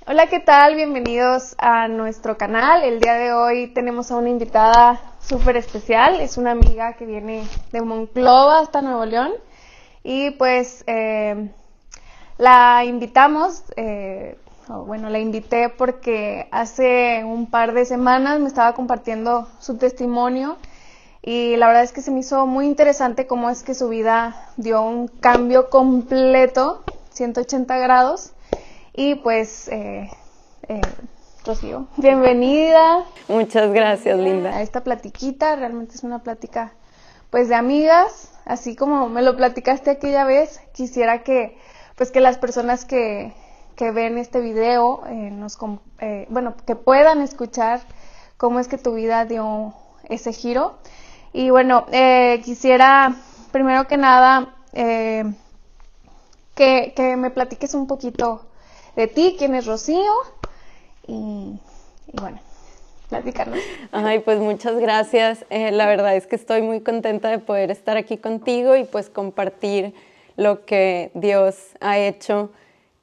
Hola, ¿qué tal? Bienvenidos a nuestro canal. El día de hoy tenemos a una invitada súper especial. Es una amiga que viene de Monclova hasta Nuevo León. Y pues la invitamos, la invité porque hace un par de semanas me estaba compartiendo su testimonio. Y la verdad es que se me hizo muy interesante cómo es que su vida dio un cambio completo, 180 grados. Y pues, Rocío, bienvenida. Muchas gracias, Linda. A esta platiquita, realmente es una plática pues de amigas, así como me lo platicaste aquella vez. Quisiera que las personas que ven este video que puedan escuchar cómo es que tu vida dio ese giro. Y bueno, quisiera primero que nada que me platiques un poquito de ti, quién es Rocío y bueno, platícanos. Ay, pues muchas gracias. La verdad es que estoy muy contenta de poder estar aquí contigo y pues compartir lo que Dios ha hecho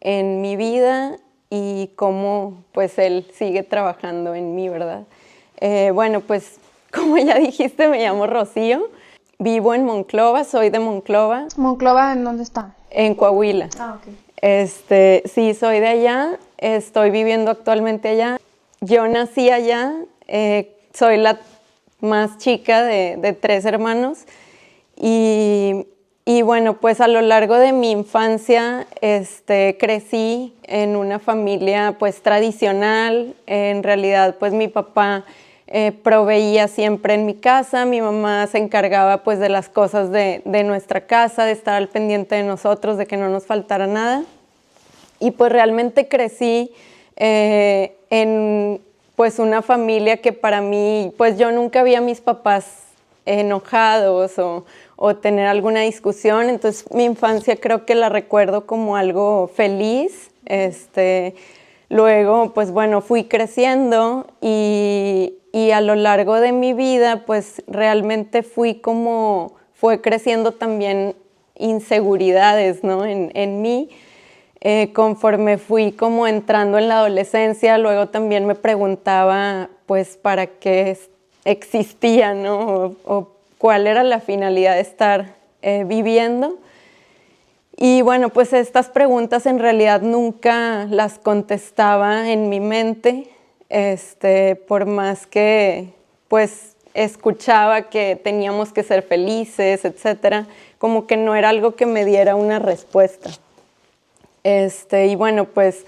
en mi vida y cómo pues Él sigue trabajando en mí, ¿verdad? Bueno, pues como ya dijiste, me llamo Rocío. Vivo en Monclova, soy de Monclova. ¿Monclova en dónde está? En Coahuila. Ah, ok. Sí, soy de allá, estoy viviendo actualmente allá. Yo nací allá, soy la más chica de 3 hermanos y bueno, pues a lo largo de mi infancia crecí en una familia pues tradicional. En realidad pues mi papá proveía siempre en mi casa, mi mamá se encargaba pues de las cosas de nuestra casa, de estar al pendiente de nosotros, de que no nos faltara nada. Y pues realmente crecí en pues una familia que para mí, pues yo nunca vi a mis papás enojados o tener alguna discusión. Entonces mi infancia creo que la recuerdo como algo feliz. Luego pues bueno, fui creciendo y a lo largo de mi vida pues realmente fue creciendo también inseguridades, ¿no? en mí. Conforme fui como entrando en la adolescencia, luego también me preguntaba pues para qué existía, ¿no? O cuál era la finalidad de estar viviendo. Y bueno, pues estas preguntas en realidad nunca las contestaba en mi mente, por más que pues escuchaba que teníamos que ser felices, etcétera, como que no era algo que me diera una respuesta. Y bueno, pues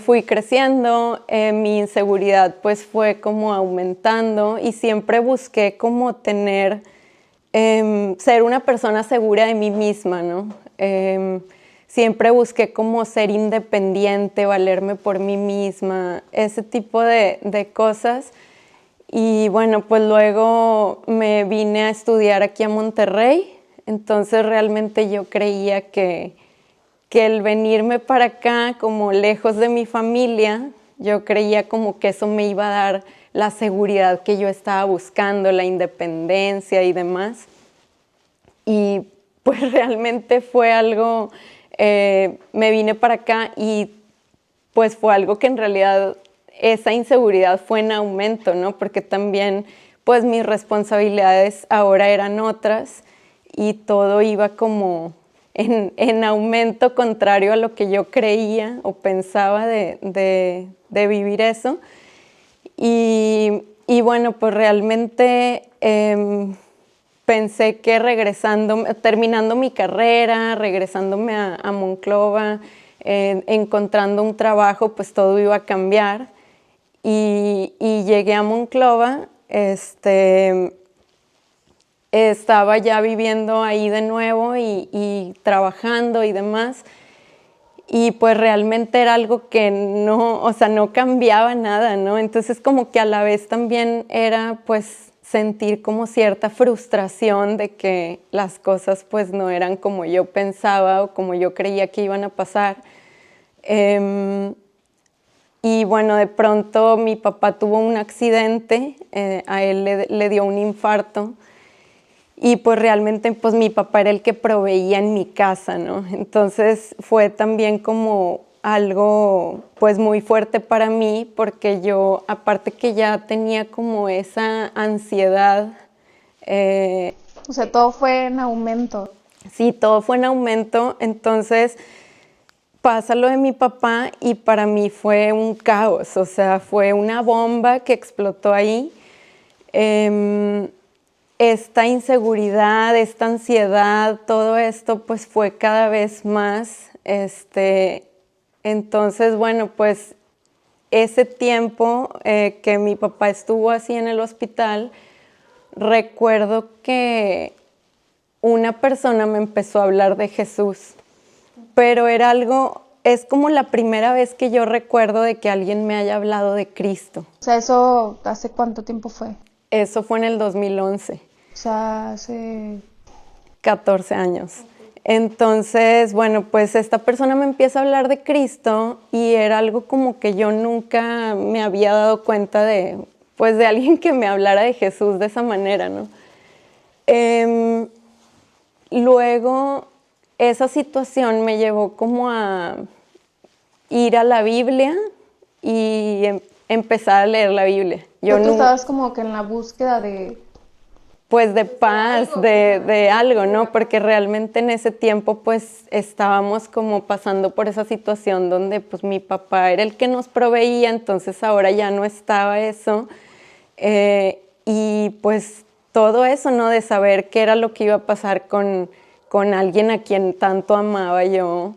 fui creciendo, mi inseguridad pues fue como aumentando y siempre busqué como ser una persona segura de mí misma, ¿no? Siempre busqué como ser independiente, valerme por mí misma, ese tipo de cosas. Y bueno, pues luego me vine a estudiar aquí a Monterrey, entonces realmente yo creía que el venirme para acá como lejos de mi familia, yo creía como que eso me iba a dar la seguridad que yo estaba buscando, la independencia y demás. Y pues realmente fue algo, me vine para acá y pues fue algo que en realidad esa inseguridad fue en aumento, ¿no? Porque también pues mis responsabilidades ahora eran otras y todo iba como en aumento contrario a lo que yo creía o pensaba de vivir eso. Y bueno, pues realmente pensé que terminando mi carrera, regresándome a Monclova, encontrando un trabajo, pues todo iba a cambiar. Y llegué a Monclova, estaba ya viviendo ahí de nuevo y trabajando y demás. Y pues realmente era algo que no cambiaba nada, ¿no? Entonces como que a la vez también era pues sentir como cierta frustración de que las cosas pues no eran como yo pensaba o como yo creía que iban a pasar. Y bueno, de pronto mi papá tuvo un accidente, a él le dio un infarto. Y pues realmente pues mi papá era el que proveía en mi casa, ¿no? Entonces fue también como algo pues muy fuerte para mí, porque yo, aparte que ya tenía como esa ansiedad. O sea, todo fue en aumento. Sí, todo fue en aumento, entonces pasa lo de mi papá y para mí fue un caos, o sea, fue una bomba que explotó ahí. Esta inseguridad, esta ansiedad, todo esto pues fue cada vez más. Entonces, bueno, pues ese tiempo que mi papá estuvo así en el hospital, recuerdo que una persona me empezó a hablar de Jesús, pero era algo, es como la primera vez que yo recuerdo de que alguien me haya hablado de Cristo. O sea, ¿eso hace cuánto tiempo fue? Eso fue en el 2011. O sea, hace 14 años. Entonces, bueno, pues esta persona me empieza a hablar de Cristo y era algo como que yo nunca me había dado cuenta de, pues de alguien que me hablara de Jesús de esa manera, ¿no? Luego, esa situación me llevó como a ir a la Biblia y empezar a leer la Biblia. Tú estabas como que en la búsqueda de... Pues de paz, de algo, ¿no? Porque realmente en ese tiempo pues estábamos como pasando por esa situación donde pues mi papá era el que nos proveía, entonces ahora ya no estaba eso. Y pues todo eso, ¿no? De saber qué era lo que iba a pasar con alguien a quien tanto amaba yo.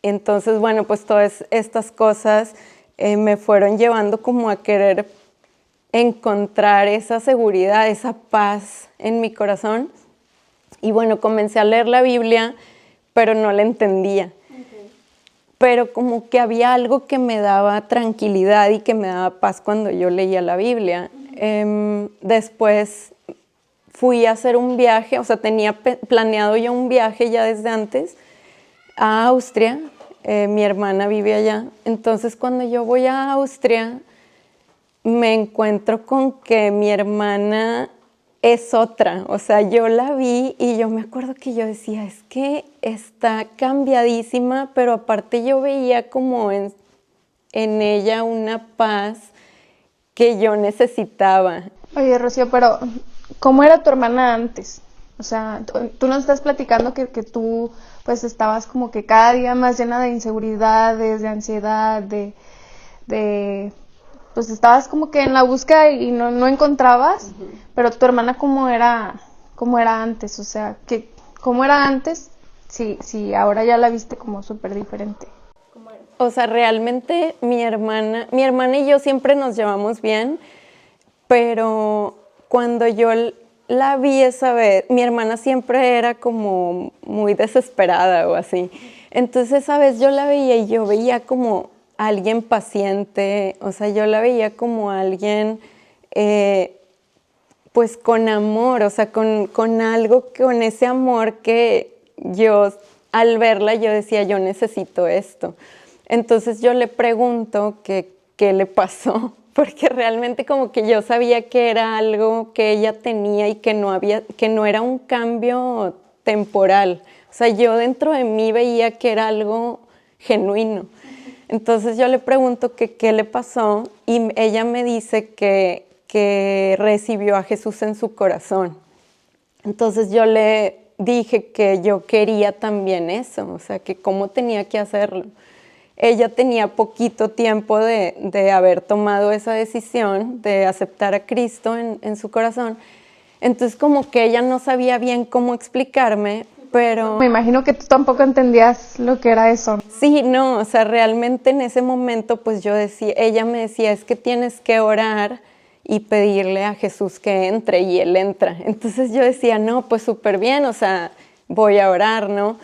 Entonces, bueno, pues todas estas cosas me fueron llevando como a querer encontrar esa seguridad, esa paz en mi corazón. Y bueno, comencé a leer la Biblia, pero no la entendía. Okay. Pero como que había algo que me daba tranquilidad y que me daba paz cuando yo leía la Biblia. Después fui a hacer un viaje, o sea, tenía planeado ya un viaje ya desde antes a Austria. Mi hermana vive allá. Entonces, cuando yo voy a Austria, me encuentro con que mi hermana es otra. O sea, yo la vi y yo me acuerdo que yo decía, es que está cambiadísima, pero aparte yo veía como en ella una paz que yo necesitaba. Oye, Rocío, pero ¿cómo era tu hermana antes? O sea, tú nos estás platicando que tú pues estabas como que cada día más llena de inseguridades, de ansiedad, pues estabas como que en la búsqueda y no encontrabas, pero tu hermana ¿cómo era antes? O sea, ¿cómo era antes si ahora ya la viste como súper diferente? O sea, realmente mi hermana y yo siempre nos llevamos bien, pero cuando yo la vi esa vez, mi hermana siempre era como muy desesperada o así. Entonces esa vez yo la veía y yo veía como alguien paciente, o sea, yo la veía como alguien pues con amor, o sea, con algo, con ese amor que yo al verla yo decía, yo necesito esto. Entonces yo le pregunto qué le pasó, porque realmente como que yo sabía que era algo que ella tenía y que no era un cambio temporal. O sea, yo dentro de mí veía que era algo genuino. Entonces yo le pregunto qué le pasó y ella me dice que recibió a Jesús en su corazón. Entonces yo le dije que yo quería también eso, o sea, que cómo tenía que hacerlo. Ella tenía poquito tiempo de haber tomado esa decisión de aceptar a Cristo en su corazón. Entonces como que ella no sabía bien cómo explicarme, pero... Me imagino que tú tampoco entendías lo que era eso. Sí, no, o sea, realmente en ese momento pues ella me decía, es que tienes que orar y pedirle a Jesús que entre, y Él entra. Entonces yo decía, no, pues súper bien, o sea, voy a orar, ¿no?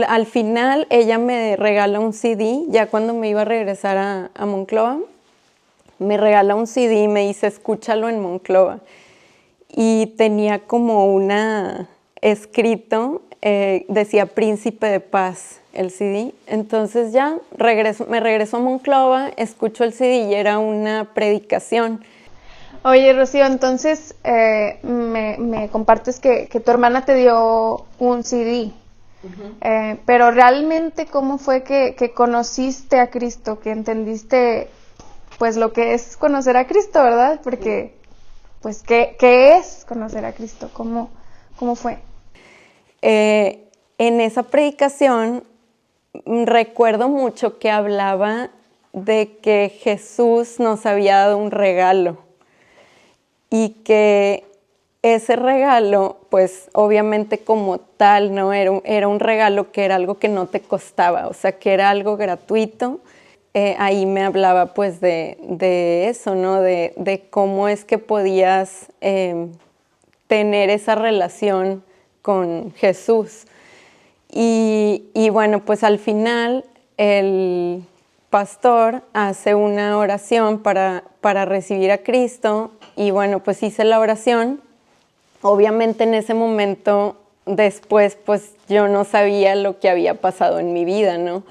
Al final ella me regala un CD, ya cuando me iba a regresar a Monclova, me regala un CD y me dice, escúchalo en Monclova. Y tenía como escrito, decía Príncipe de Paz, el CD. Entonces ya me regreso a Monclova, escucho el CD y era una predicación. Oye, Rocío, entonces me compartes que tu hermana te dio un CD. Pero realmente, ¿cómo fue que conociste a Cristo, que entendiste pues lo que es conocer a Cristo, ¿verdad? Porque pues ¿qué es conocer a Cristo? ¿Cómo fue? En esa predicación recuerdo mucho que hablaba de que Jesús nos había dado un regalo y que ese regalo, pues obviamente como tal, ¿no? Era un regalo que era algo que no te costaba, o sea, que era algo gratuito. Ahí me hablaba pues de eso, ¿no? De cómo es que podías tener esa relación con Jesús. Y bueno, pues al final el pastor hace una oración para recibir a Cristo y bueno, pues hice la oración. Obviamente en ese momento, después, pues yo no sabía lo que había pasado en mi vida, ¿no?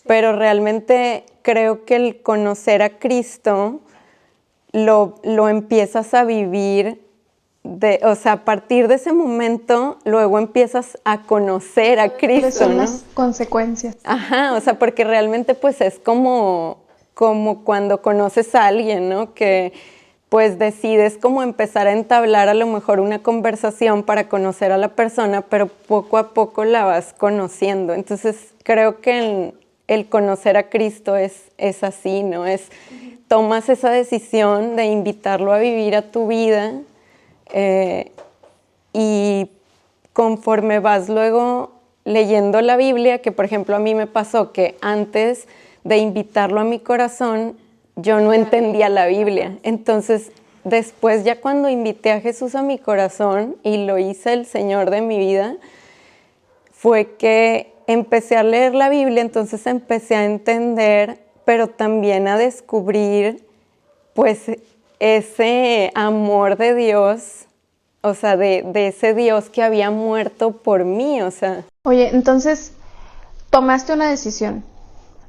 Pero realmente creo que el conocer a Cristo lo empiezas a vivir, o sea, a partir de ese momento, luego empiezas a conocer a Cristo, son ¿no? las consecuencias. Ajá, o sea, porque realmente pues es como cuando conoces a alguien, ¿no? Que pues decides como empezar a entablar a lo mejor una conversación para conocer a la persona, pero poco a poco la vas conociendo. Entonces creo que el conocer a Cristo es así, ¿no? Tomas esa decisión de invitarlo a vivir a tu vida y conforme vas luego leyendo la Biblia, que por ejemplo a mí me pasó que antes de invitarlo a mi corazón, yo no entendía la Biblia. Entonces, después ya cuando invité a Jesús a mi corazón y lo hice el Señor de mi vida, fue que empecé a leer la Biblia, entonces empecé a entender, pero también a descubrir, pues, ese amor de Dios, o sea, de ese Dios que había muerto por mí, o sea. Oye, entonces, tomaste una decisión,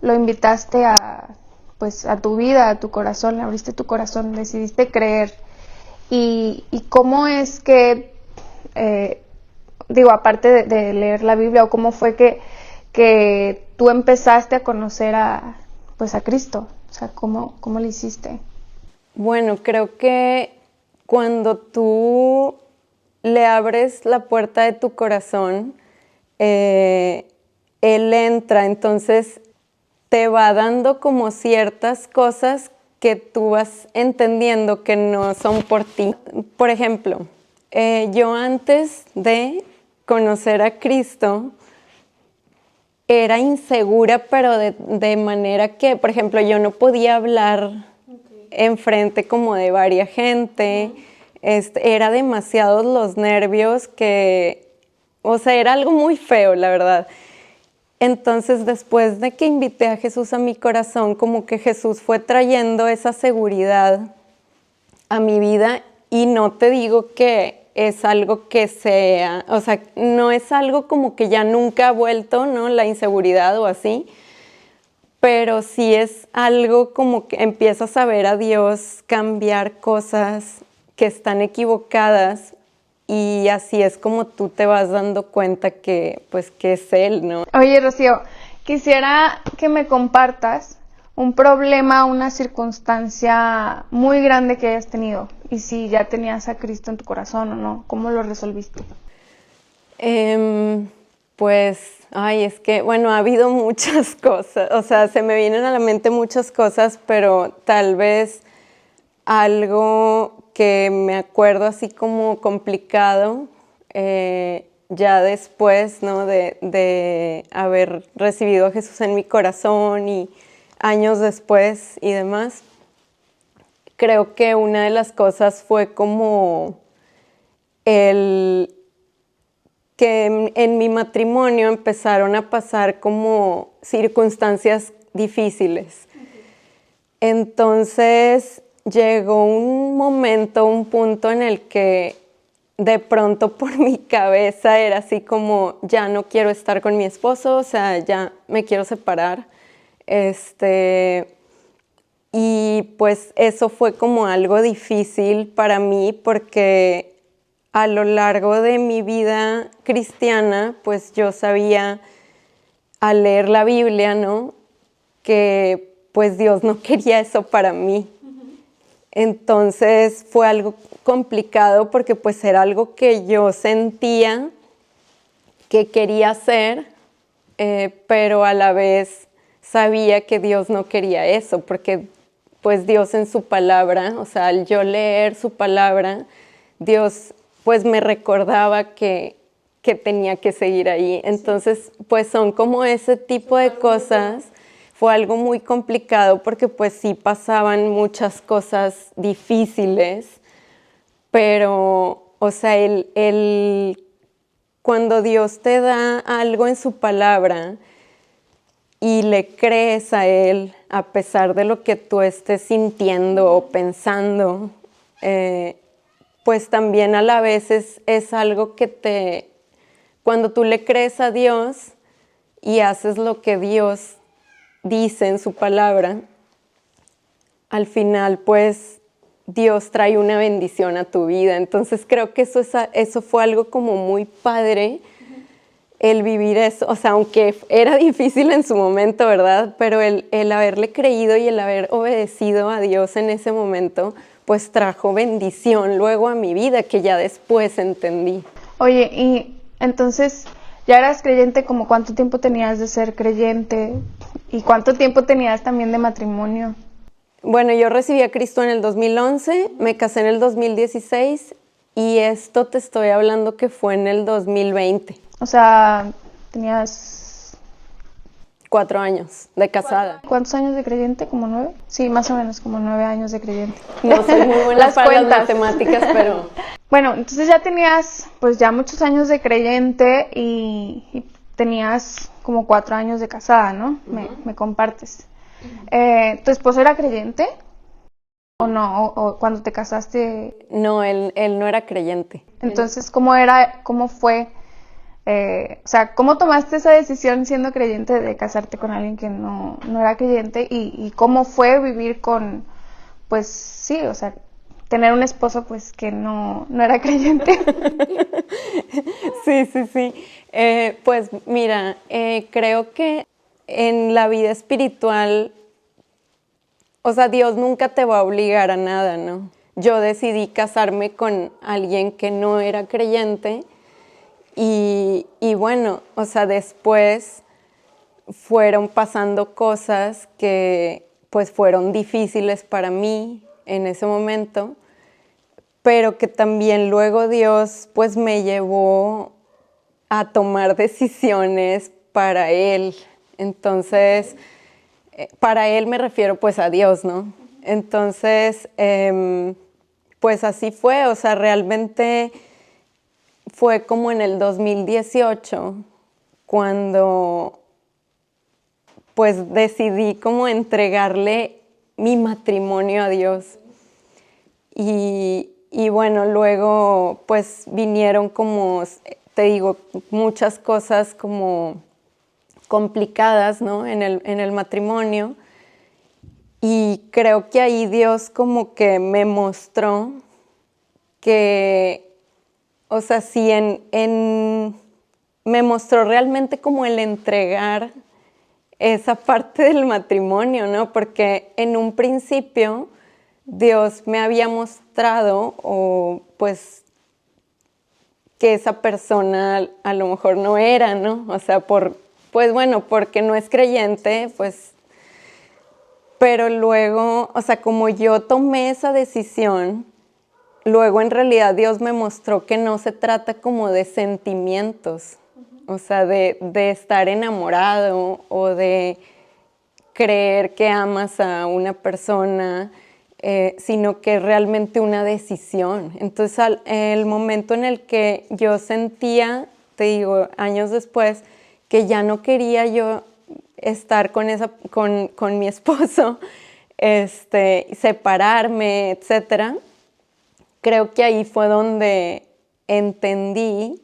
lo invitaste pues, a tu vida, a tu corazón, le abriste tu corazón, decidiste creer. ¿Y cómo es que, aparte de leer la Biblia, o cómo fue que tú empezaste a conocer a Cristo? O sea, ¿cómo lo hiciste? Bueno, creo que cuando tú le abres la puerta de tu corazón, Él entra, entonces te va dando como ciertas cosas que tú vas entendiendo que no son por ti. Por ejemplo, yo antes de conocer a Cristo era insegura, pero de manera que, por ejemplo, yo no podía hablar enfrente como de varias gente. Era demasiados los nervios que, o sea, era algo muy feo, la verdad. Entonces, después de que invité a Jesús a mi corazón, como que Jesús fue trayendo esa seguridad a mi vida, y no te digo que es algo que sea, o sea, no es algo como que ya nunca ha vuelto, ¿no? La inseguridad o así, pero sí es algo como que empiezas a ver a Dios cambiar cosas que están equivocadas, y así es como tú te vas dando cuenta que, pues, que es Él, ¿no? Oye, Rocío, quisiera que me compartas un problema, una circunstancia muy grande que hayas tenido, y si ya tenías a Cristo en tu corazón o no, ¿cómo lo resolviste? Pues, es que, bueno, ha habido muchas cosas, o sea, se me vienen a la mente muchas cosas, pero tal vez algo que me acuerdo así como complicado, ya después, ¿no? de haber recibido a Jesús en mi corazón y años después y demás, creo que una de las cosas fue como que en mi matrimonio empezaron a pasar como circunstancias difíciles. Entonces llegó un momento, un punto en el que de pronto por mi cabeza era así como, ya no quiero estar con mi esposo, o sea, ya me quiero separar. Y pues eso fue como algo difícil para mí porque a lo largo de mi vida cristiana, pues yo sabía al leer la Biblia, ¿no? Que pues Dios no quería eso para mí. Entonces fue algo complicado porque pues era algo que yo sentía que quería hacer, pero a la vez sabía que Dios no quería eso, porque pues Dios en su palabra, o sea, al yo leer su palabra, Dios pues me recordaba que tenía que seguir ahí. Entonces pues son como ese tipo de cosas. Fue algo muy complicado porque pues sí pasaban muchas cosas difíciles, pero o sea, cuando Dios te da algo en su palabra y le crees a Él, a pesar de lo que tú estés sintiendo o pensando, pues también a la vez es algo que cuando tú le crees a Dios y haces lo que Dios dice en su palabra, al final pues Dios trae una bendición a tu vida. Entonces creo que eso fue algo como muy padre, el vivir eso, o sea, aunque era difícil en su momento, ¿verdad? Pero el haberle creído y el haber obedecido a Dios en ese momento, pues trajo bendición luego a mi vida, que ya después entendí. Oye, y entonces, ¿ya eras creyente? ¿Como cuánto tiempo tenías de ser creyente? ¿Y cuánto tiempo tenías también de matrimonio? Bueno, yo recibí a Cristo en el 2011, me casé en el 2016 y esto te estoy hablando que fue en el 2020. O sea, tenías... 4 años de casada. ¿Cuántos años de creyente? ¿Como 9? Sí, más o menos, como 9 años de creyente. No soy muy buena Las para las cuentas. matemáticas, pero... Bueno, entonces ya tenías pues ya muchos años de creyente y tenías como 4 años de casada, ¿no? Me compartes. ¿Tu esposo era creyente? ¿O no? ¿O cuando te casaste? No, él no era creyente. Entonces, cómo fue? O sea, ¿cómo tomaste esa decisión siendo creyente de casarte con alguien que no era creyente? ¿Y cómo fue vivir con, pues sí, o sea, tener un esposo pues que no era creyente? Sí. Pues mira, creo que en la vida espiritual, o sea, Dios nunca te va a obligar a nada, ¿no? Yo decidí casarme con alguien que no era creyente y bueno, o sea, después fueron pasando cosas que pues fueron difíciles para mí en ese momento, pero que también luego Dios pues me llevó a tomar decisiones para Él. Entonces, para Él me refiero pues a Dios, ¿no? Entonces, pues así fue, o sea, realmente fue como en el 2018 cuando pues decidí como entregarle mi matrimonio a Dios. Y bueno, luego pues vinieron como, te digo, muchas cosas como complicadas, ¿no? En el matrimonio. Y creo que ahí Dios como que me mostró que, o sea, sí, me mostró realmente como el entregar esa parte del matrimonio, ¿no? Porque en un principio Dios me había mostrado, o pues, que esa persona a lo mejor no era, ¿no? O sea, pues bueno, porque no es creyente, pues, pero luego, o sea, como yo tomé esa decisión, luego en realidad Dios me mostró que no se trata como de sentimientos, o sea, de estar enamorado o de creer que amas a una persona, sino que es realmente una decisión. Entonces, el momento en el que yo sentía, te digo, años después, que ya no quería yo estar con mi esposo, separarme, etcétera, creo que ahí fue donde entendí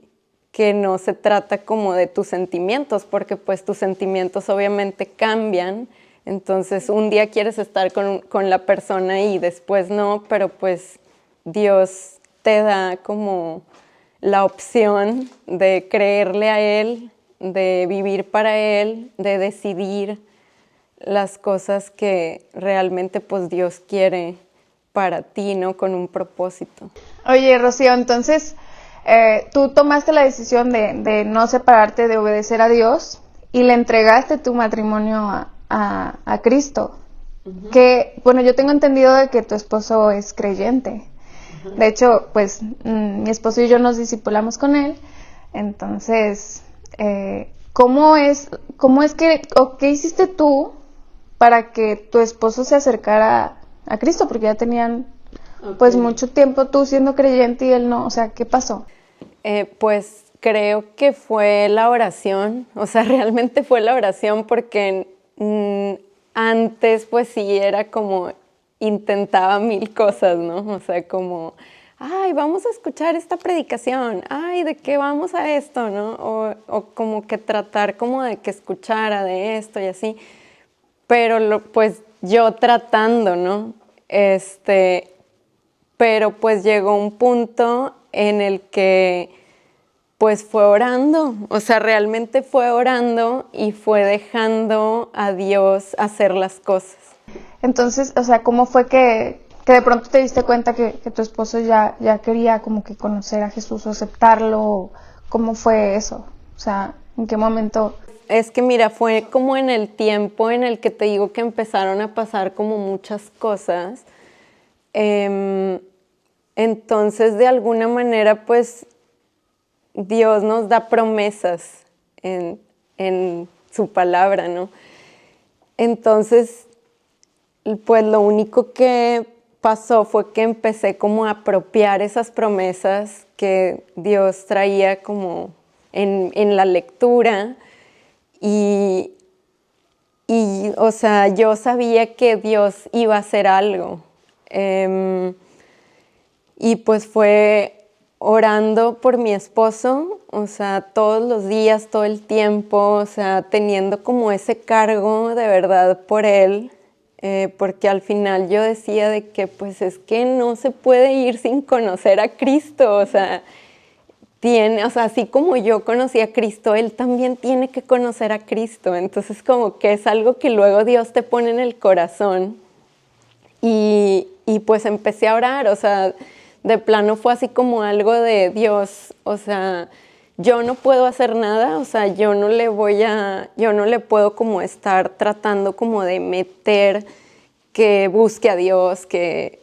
que no se trata como de tus sentimientos, porque pues tus sentimientos obviamente cambian. Entonces un día quieres estar con la persona y después no, pero pues Dios te da como la opción de creerle a Él, de vivir para Él, de decidir las cosas que realmente pues Dios quiere para ti, ¿no? Con un propósito. Oye, Rocío, entonces tú tomaste la decisión de no separarte, de obedecer a Dios y le entregaste tu matrimonio a Cristo. Uh-huh. Que, bueno, yo tengo entendido de que tu esposo es creyente. Uh-huh. De hecho, pues mi esposo y yo nos discipulamos con él. Entonces, ¿cómo es que, o qué hiciste tú para que tu esposo se acercara a Cristo? Porque ya tenían pues mucho tiempo tú siendo creyente y él no, o sea, ¿qué pasó? Pues creo que fue la oración, o sea, realmente fue la oración porque antes pues sí era como intentaba mil cosas, ¿no? O sea, como, ay, vamos a escuchar esta predicación, ay, ¿de qué vamos a esto, no? O como que tratar como de que escuchara de esto y así, pero pues yo tratando, ¿no? Pero pues llegó un punto en el que pues fue orando, o sea, realmente fue orando y fue dejando a Dios hacer las cosas. Entonces, o sea, ¿cómo fue que de pronto te diste cuenta que tu esposo ya quería como que conocer a Jesús o aceptarlo? ¿Cómo fue eso? O sea, ¿en qué momento? Es que mira, fue como en el tiempo en el que te digo que empezaron a pasar como muchas cosas. Entonces, de alguna manera, pues, Dios nos da promesas en su palabra, ¿no? Entonces, pues lo único que pasó fue que empecé como a apropiar esas promesas que Dios traía como en la lectura y, o sea, yo sabía que Dios iba a hacer algo. Y pues fue orando por mi esposo, o sea, todos los días, todo el tiempo, o sea, teniendo como ese cargo de verdad por él, porque al final yo decía de que pues es que no se puede ir sin conocer a Cristo, o sea, así como yo conocí a Cristo, él también tiene que conocer a Cristo, entonces como que es algo que luego Dios te pone en el corazón y pues empecé a orar, o sea, de plano fue así como algo de Dios, o sea, yo no puedo hacer nada, o sea, yo no le puedo como estar tratando como de meter que busque a Dios, que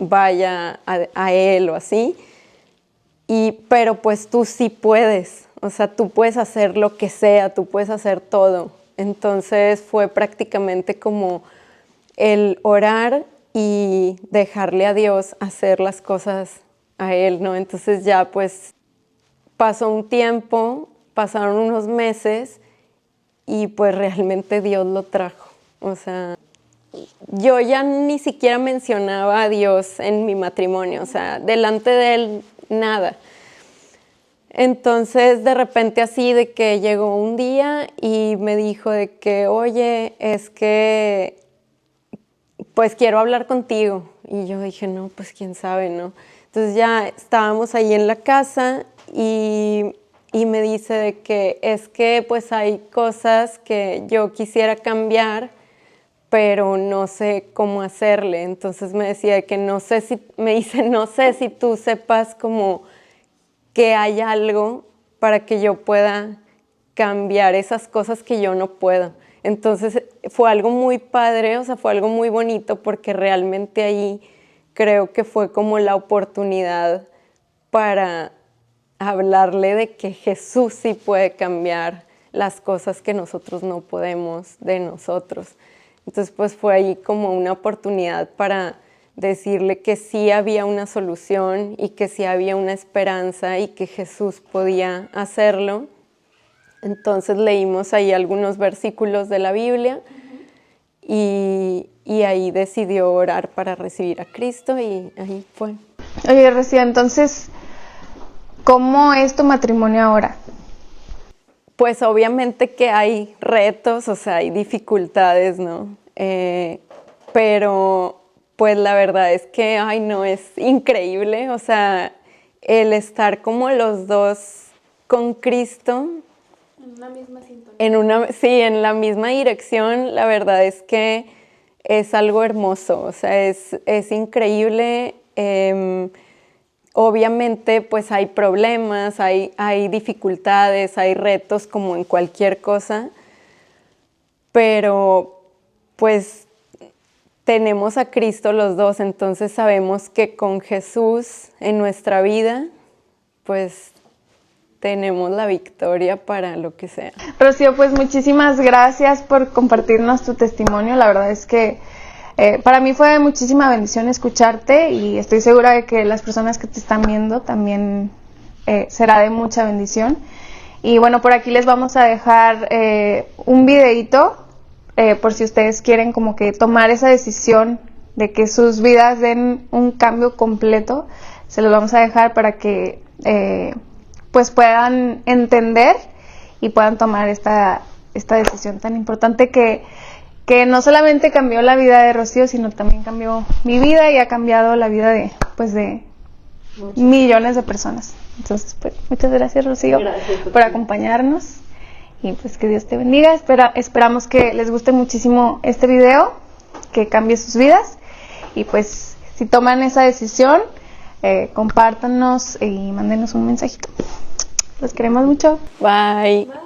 vaya a Él o así, pero pues tú sí puedes, o sea, tú puedes hacer lo que sea, tú puedes hacer todo. Entonces fue prácticamente como el orar y dejarle a Dios hacer las cosas a Él, ¿no? Entonces ya pues pasó un tiempo, pasaron unos meses y pues realmente Dios lo trajo. O sea, yo ya ni siquiera mencionaba a Dios en mi matrimonio, o sea, delante de Él nada. Entonces de repente así de que llegó un día y me dijo de que, oye, es que pues quiero hablar contigo. Y yo dije, no, pues quién sabe, ¿no? Entonces ya estábamos ahí en la casa y me dice de que es que pues hay cosas que yo quisiera cambiar, pero no sé cómo hacerle. Entonces me decía que no sé si tú sepas como que hay algo para que yo pueda cambiar esas cosas que yo no puedo. Entonces fue algo muy padre, o sea, fue algo muy bonito porque realmente ahí creo que fue como la oportunidad para hablarle de que Jesús sí puede cambiar las cosas que nosotros no podemos de nosotros. Entonces pues fue ahí como una oportunidad para decirle que sí había una solución y que sí había una esperanza y que Jesús podía hacerlo. Entonces leímos ahí algunos versículos de la Biblia y ahí decidió orar para recibir a Cristo y ahí fue. Oye, Rocío, entonces, ¿cómo es tu matrimonio ahora? Pues obviamente que hay retos, o sea, hay dificultades, ¿no? Pero pues la verdad es que, ay no, es increíble, o sea, el estar como los dos con Cristo. En una misma sintonía. Sí, en la misma dirección, la verdad es que es algo hermoso, o sea, es increíble. Obviamente, pues hay problemas, hay dificultades, hay retos como en cualquier cosa, pero pues tenemos a Cristo los dos, entonces sabemos que con Jesús en nuestra vida, pues tenemos la victoria para lo que sea. Rocío, pues muchísimas gracias por compartirnos tu testimonio. La verdad es que para mí fue muchísima bendición escucharte y estoy segura de que las personas que te están viendo también será de mucha bendición. Y bueno, por aquí les vamos a dejar un videíto por si ustedes quieren como que tomar esa decisión de que sus vidas den un cambio completo. Se los vamos a dejar para que pues puedan entender y puedan tomar esta decisión tan importante que no solamente cambió la vida de Rocío, sino también cambió mi vida y ha cambiado la vida de millones de personas. Entonces, pues, muchas gracias, Rocío, por acompañarnos y pues que Dios te bendiga. Esperamos que les guste muchísimo este video, que cambie sus vidas y pues si toman esa decisión, compártanos y mándenos un mensajito. Los queremos mucho. Bye.